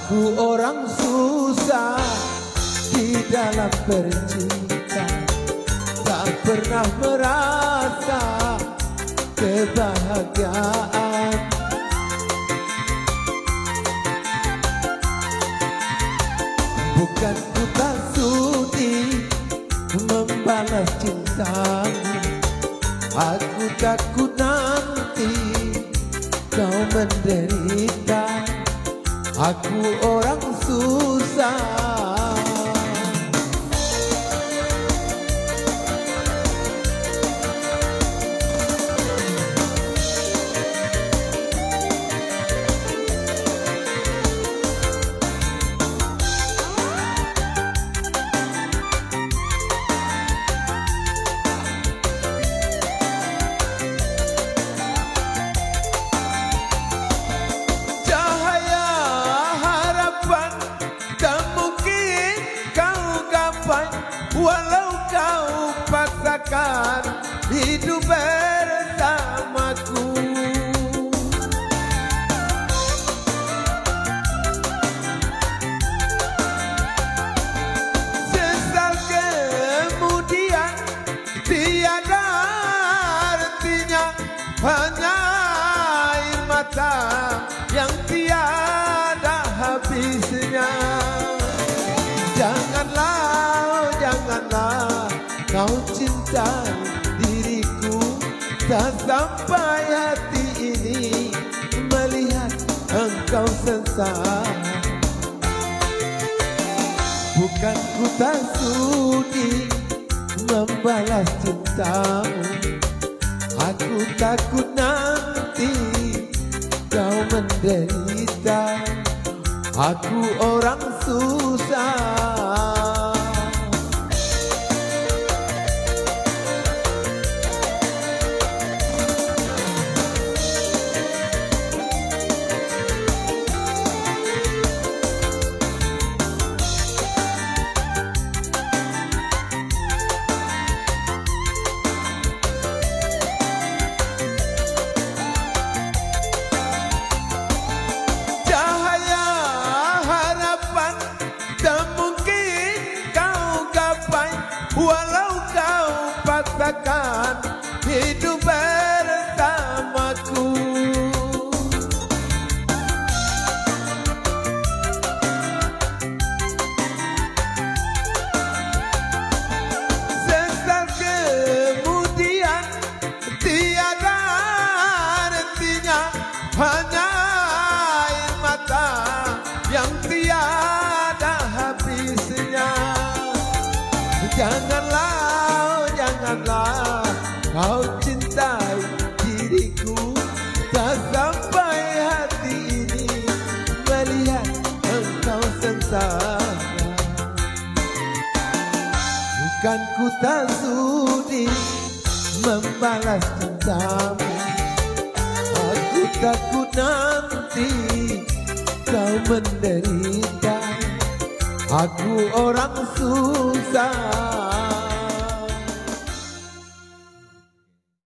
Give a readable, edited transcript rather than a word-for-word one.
Aku orang susah di dalam bercinta, tak pernah merasa kebahagiaan. Bukan ku tak sudi membalas cintamu, aku takut nanti kau menderita. Aku orang susah. Walau kau paksakan hidup bersamaku, sesal kemudian tiada artinya, hanya air mata yang tiada habisnya. Janganlah kau cintai diriku, tak sampai hati ini melihat engkau sengsara. Bukan ku tak sudi membalas cintamu, aku takut nanti kau menderita. Aku orang susah. Walau kau paksakan hidup bersamaku, sesal kemudian tiada artinya, hanya air mata yang tiada habisnya. Janganlah kau cintai diriku, tak sampai hati ini melihat engkau sengsara. Bukan ku tak sudi membalas cintamu, aku takut nanti kau menderita. Aku orang susah.